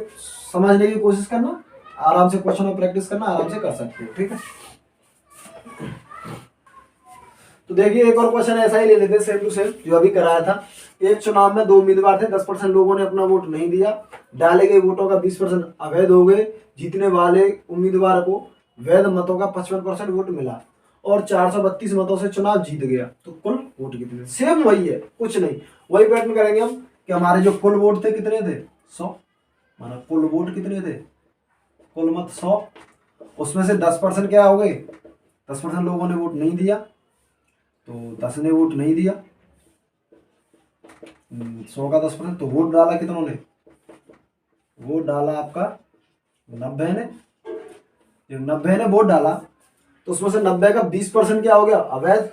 समझने की कोशिश करना, आराम से क्वेश्चन में प्रैक्टिस करना, आराम से कर सकते हो, ठीक है। तो देखिए एक और क्वेश्चन ऐसा ही ले लेते सेम टू सेम जो अभी कराया था। एक चुनाव में 2 उम्मीदवार थे, 10% लोगों ने अपना वोट नहीं दिया, डाले गए वोटों का 20% अवैध हो गए, जीतने वाले उम्मीदवार को वैध मतों का 55% वोट मिला और 432 मतों से चुनाव जीत गया। तो कुल वोट कितने? सेम वही है, कुछ नहीं, वही पैटर्न करेंगे हम कि हमारे जो कुल वोट थे कितने थे? 100, माना कुल वोट कितने थे? कुल मत 100, उसमें से 10% क्या हो गए? 10% लोगों ने वोट नहीं दिया, तो 10 ने वोट नहीं दिया, 100 का 10%, तो वोट डाला कितनों ने? वोट डाला आपका 90 ने। जब 90 ने वोट डाला तो उसमें से 90 का 20% क्या हो गया? अवैध।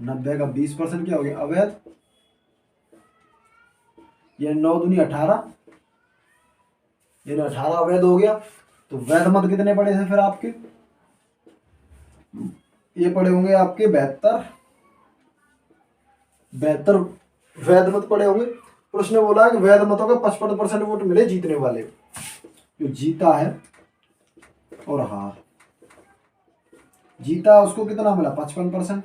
90 का 20% क्या हो गया? अवैध। ये 9 दूनी 18, ये 18 अवैध हो गया। तो वैध मत कितने पड़े थे फिर आपके? ये पड़े होंगे आपके 72 वैध मत पड़े होंगे। प्रश्न बोला है कि वैध मतों का 55% वोट मिले जीतने वाले, जो जीता है और हार जीता उसको कितना मिला? 55%।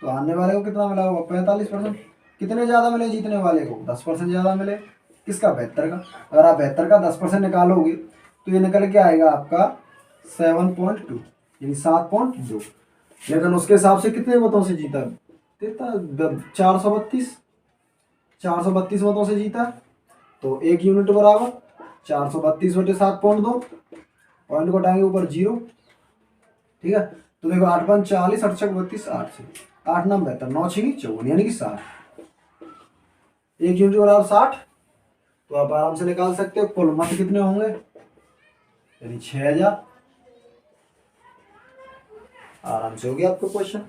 तो हारने वाले को कितना मिला होगा? 45%। कितने ज्यादा मिले जीतने वाले को? 10% ज्यादा मिले। किसका? 72 का। अगर आप 72 का 10% निकालोगे तो ये निकल के आएगा आपका 7.2 यानी 7.2। लेकिन उसके हिसाब से कितने मतों से जीता? 432 मतों से जीता। तो 1 यूनिट बराबर 432 बटे 7.2, पॉइंट को उठाएंगे ऊपर 0, ठीक है। तो देखो 8 5 40, 8 6 32, 8 से 8 9 72, 9 6 54 यानी कि 60, 1 यूनिट बराबर 60। तो आप आराम से निकाल सकते हो कुल मत कितने होंगे, यानी 6000। आराम से हो गया आपका क्वेश्चन,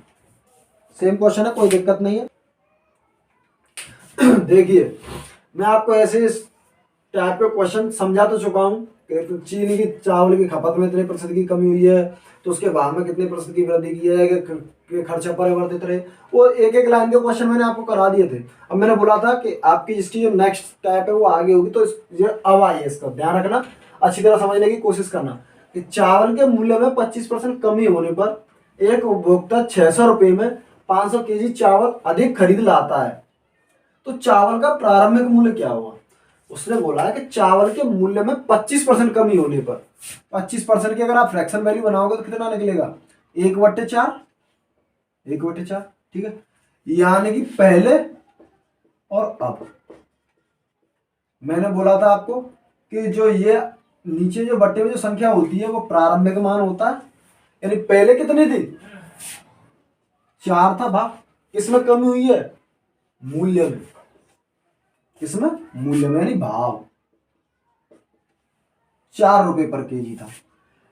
सेम क्वेश्चन है, कोई दिक्कत नहीं है। देखिए मैं आपको ऐसे टाइप के क्वेश्चन समझा तो चुका हूँ कि चीनी की चावल की खपत में इतने % की कमी हुई है, तो उसके बाद में कितने % की वृद्धि की है कि खर्चा परिवर्तित रहे, वो एक एक लाइन के क्वेश्चन मैंने आपको करा दिए थे। अब मैंने बोला था कि आपकी जिसकी जो नेक्स्ट टाइप है वो आगे होगी, तो ये अब आई है, इसका ध्यान रखना, अच्छी तरह समझने की कोशिश करना कि चावल के मूल्य में 25% कमी होने पर एक उपभोक्ता 600 रुपये में 500 केजी चावल अधिक खरीद लाता है, तो चावल का प्रारंभिक मूल्य क्या होगा? उसने बोला है कि चावल के मूल्य में 25% कमी होने पर 25% की अगर आप फ्रैक्शन वैल्यू बनाओगे तो कितना निकलेगा? 1/4, 1/4, ठीक है। यानी कि पहले और अब मैंने बोला था आपको कि जो ये नीचे जो बट्टे में जो संख्या होती है वो प्रारंभिक मान होता है, यानी पहले कितने थे? 4 था भाग, किसमें कमी हुई है? मूल्य में। किसमें? मूल्य में, यानी भाव 4 रुपए पर केजी था,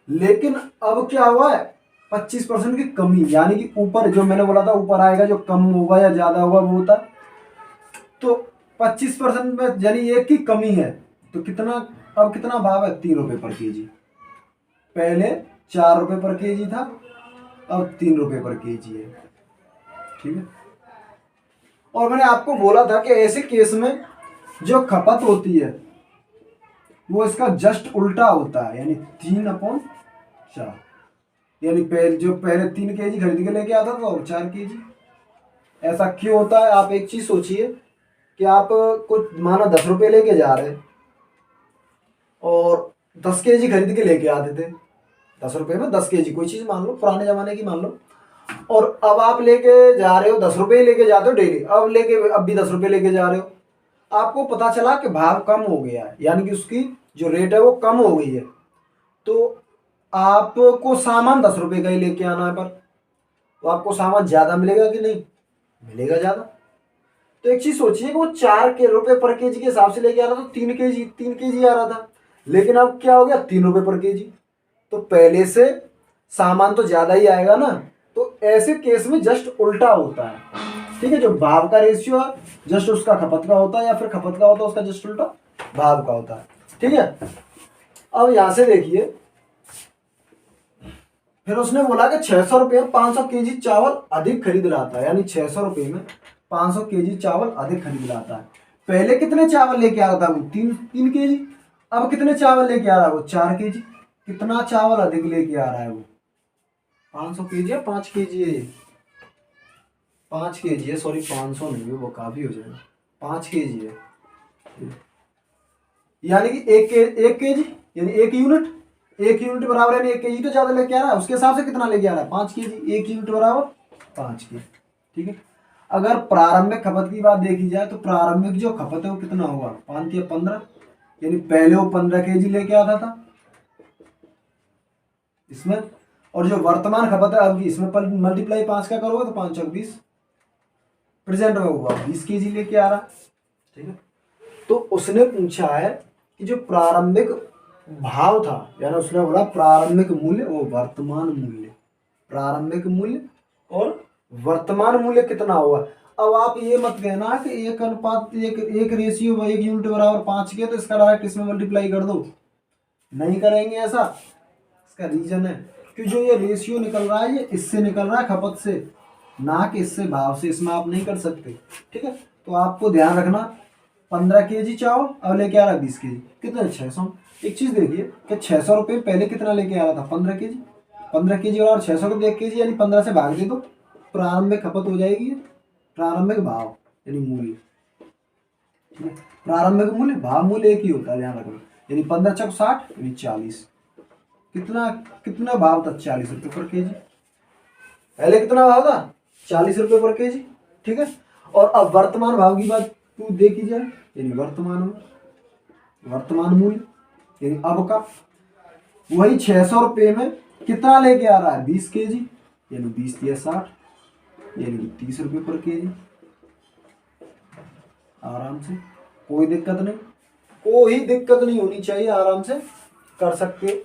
लेकिन अब क्या हुआ है? 25% की कमी, यानी कि ऊपर जो मैंने बोला था ऊपर आएगा, जो कम होगा या ज्यादा होगा वो होता। तो 25% में यानी 1 की कमी है, तो कितना, अब कितना भाव है? 3 रुपए पर केजी। पहले 4 रुपए पर केजी था, अब 3 रुपए पर केजी है, ठीक है। और मैंने आपको बोला था कि ऐसे केस में जो खपत होती है वो इसका जस्ट उल्टा होता है, यानी 3/4, यानी पहले 3 केजी खरीद के लेके आता था और 4 केजी। ऐसा क्यों होता है? आप एक चीज सोचिए कि आप कुछ माना 10 रुपये लेके जा रहे हैं और 10 केजी खरीद के लेके आते थे, 10 रुपये में 10 केजी कोई चीज मान लो, पुराने जमाने की मान लो, और अब आप लेके जा रहे हो 10 रुपये लेके जाते हो डेली, अब भी 10 रुपये लेके जा रहे हो, आपको पता चला कि भाव कम हो गया है, यानी कि उसकी जो रेट है वो कम हो गई है, तो आपको सामान 10 रुपये का ही लेके आना है, पर तो आपको सामान ज्यादा मिलेगा कि नहीं? मिलेगा ज्यादा। तो एक चीज सोचिए कि वो 4 रुपये पर केजी के हिसाब से लेके आ रहा था, तो 3 केजी आ रहा था, लेकिन अब क्या हो गया 3 रुपये पर केजी। तो पहले से सामान तो ज्यादा ही आएगा ना। तो ऐसे केस में जस्ट उल्टा होता है, ठीक है। जो भाव का रेशियो है जस्ट उसका खपत का होता है, या फिर खपत का होता है उसका जस्ट उल्टा भाव का होता है, ठीक है। अब यहां से देखिए, फिर उसने बोला कि 600 रुपये में 500 केजी चावल अधिक खरीद लाता है, यानी 600 रुपये में 500 केजी चावल अधिक खरीद लाता है। पहले कितने चावल लेके आ रहा था वो? 3 केजी। अब कितने चावल लेके आ रहा है वो? 4 केजी। कितना चावल अधिक लेके आ रहा है वो? 500 केजी है, 5 केजी है, 5 केजी है, सॉरी 500 नहीं है, वो काफी हो जाएगा, 5 केजी है, यानी कि एक केजी, यानी 1 यूनिट, 1 यूनिट बराबर यानी 1 केजी तो ज्यादा लेके आ रहा है, उसके हिसाब से कितना लेके आ रहा है? 5 केजी। 1 यूनिट बराबर 5 केजी, ठीक है। अगर प्रारंभिक खपत की बात देखी जाए तो प्रारंभिक जो खपत है वो कितना होगा? 5 या 15, यानी पहले वो 15 केजी लेके आता था इसमें, और जो वर्तमान खपत है अब इसमें मल्टीप्लाई 5 का करोगे तो 5 चौक 20, प्रेजेंट में होगा 20 केजी लेके आ रहा, ठीक है। तो उसने पूछा है कि जो प्रारंभिक भाव था, यानी उसने बोला प्रारंभिक मूल्य और वर्तमान मूल्य, प्रारंभिक मूल्य और वर्तमान मूल्य कितना होगा। अब आप ये मत कहना कि 1:1 1 यूनिट बराबर 5 के, तो इसका डायरेक्ट इसमें मल्टीप्लाई कर दो, नहीं करेंगे ऐसा। इसका रीजन है कि जो ये रेशियो निकल रहा है ये इससे निकल रहा है, खपत से, ना कि इससे भाव से, इसमें आप नहीं कर सकते, ठीक है। तो आपको ध्यान रखना, 15 केजी चावल अब लेके आ रहा है 20 केजी, कितना? 600। एक चीज देखिए कि 600 रुपये पहले कितना लेके आ रहा था? 15 केजी। 15 केजी और 600 को 1 केजी, यानी 15 से भाग दे दो, प्रारंभिक खपत हो जाएगी, प्रारंभिक भाव यानी मूल्य, ठीक है। प्रारंभिक मूल्य भाव मूल्य एक ही होता है, ध्यान रखना, यानी 15 चौक 60 यानी 40। कितना कितना भाव था? 40 रुपये पर केजी। पहले कितना भाव था? 40 रुपये पर केजी, ठीक है। और अब वर्तमान भाव की बात देखी जाए, यानी वर्तमान मूल्य, यानी अब का, वही 600 रुपये में कितना लेके आ रहा है? 20 केजी, यानी 20 या 60, यानी 30 रुपये पर केजी। आराम से, कोई दिक्कत नहीं, कोई दिक्कत नहीं होनी चाहिए, आराम से कर सकते।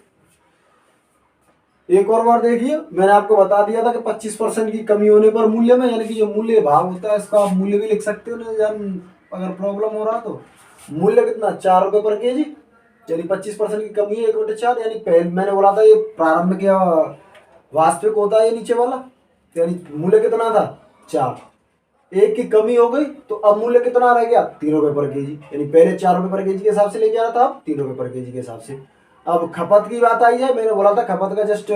एक और बार देखिए, मैंने आपको बता दिया था कि 25% की कमी होने पर मूल्य में, यानी कि जो मूल्य भाव होता है इसका आप मूल्य भी लिख सकते हो ना, यानी अगर प्रॉब्लम हो रहा तो मूल्य कितना? 4 रुपये पर केजी, यानी 25% की कमी है 1/4, यानी पहले मैंने बोला था ये प्रारंभिक या वास्तविक होता है ये नीचे वाला, यानी मूल्य कितना था? 4, 1 की कमी हो गई, तो अब मूल्य कितना रह गया? 3 रुपये पर केजी, यानी पहले 4 रुपये पर केजी के हिसाब से लेके आ रहा था, अब 3 रुपये पर केजी के हिसाब से। अब खपत की बात आई है, मैंने बोला था खपत का जस्ट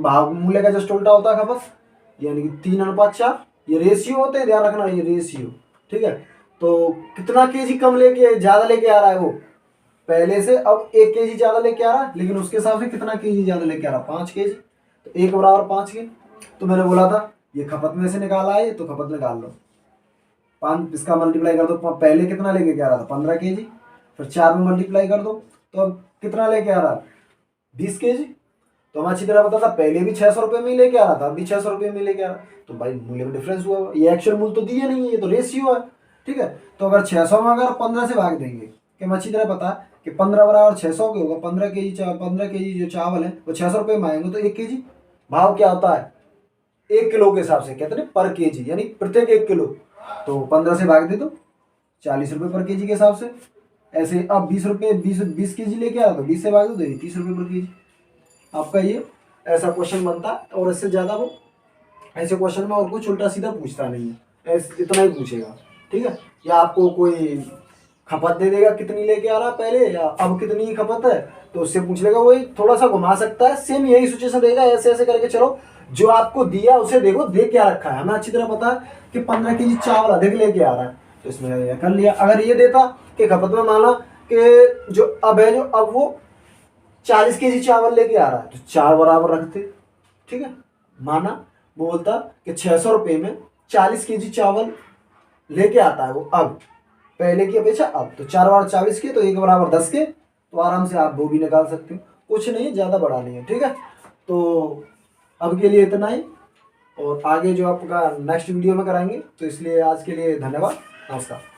भाव मूल्य का जस्ट उल्टा होता है खपत, यानी कि 3:4, ये रेशियो होते हैं, ध्यान रखना, ये रेशियो, ठीक है। तो कितना केजी कम लेके ज्यादा लेके आ रहा है वो? पहले से अब 1 केजी ज्यादा लेके आ रहा है, लेकिन उसके हिसाब से कितना केजी ज्यादा लेके आ रहा है? 5 केजी। तो 1 बराबर 5 के, तो मैंने बोला था ये खपत में से निकाला है, तो खपत निकाल लो, 5 इसका मल्टीप्लाई कर दो, पहले कितना लेके आ रहा था? 15 केजी, फिर 4 में मल्टीप्लाई कर दो, तो अब कितना लेके आ रहा है? 20 केजी। तो हमें अच्छी तरह पता था पहले भी 600 रुपये में ही लेके आ रहा था, अभी 600 रुपये में लेके आ रहा है, तो भाई मूल्य में डिफरेंस हुआ, ये एक्चुअल मूल्य तो दिए नहीं है, ये तो रेशियो है, ठीक है। तो अगर 600 में अगर 15 से भाग देंगे, कि हमें अच्छी तरह पता है कि 15 बराबर 600 के होगा, 15 केजी जो चावल है वो 600 रुपये में आएंगे, तो 1 केजी भाव क्या होता है? 1 किलो के हिसाब से कहते हैं पर केजी, यानी प्रत्येक 1 किलो, तो 15 से भाग दे दो, 40 रुपये पर केजी के हिसाब से। ऐसे अब 20 केजी लेके आ रहा, तो 20 से भाग दो, 30 रुपये पर केजी। आपका ये ऐसा क्वेश्चन बनता है, और इससे ज़्यादा वो ऐसे क्वेश्चन में और कुछ उल्टा सीधा पूछता नहीं है, इतना ही पूछेगा, ठीक है। या आपको कोई खपत दे देगा कितनी लेके आ रहा है पहले, या अब कितनी खपत है, तो उससे पूछ लेगा, वही थोड़ा सा घुमा सकता है, सेम यही सिचुएशन देगा, ऐसे ऐसे करके चलो, जो आपको दिया उसे देखो दे क्या रखा है। हमें अच्छी तरह पता है कि 15 केजी चावल अधिक लेके आ रहा है, तो इसमें यह कर लिया। अगर ये देता कि खपत में माना कि जो अब है, जो अब वो 40 केजी चावल लेके आ रहा है, तो 4 बराबर रखते, ठीक है, माना। वो बोलता कि 600 रुपये में 40 केजी चावल लेके आता है वो अब, पहले की अपेक्षा अब। तो 4 बार 24 के तो 1 बराबर 10 के, तो आराम से आप वो भी निकाल सकते हो। कुछ नहीं है, ज़्यादा बड़ा नहीं है, ठीक है। तो अब के लिए इतना ही, और आगे जो आपका नेक्स्ट वीडियो में कराएंगे। तो इसलिए आज के लिए धन्यवाद, नमस्कार।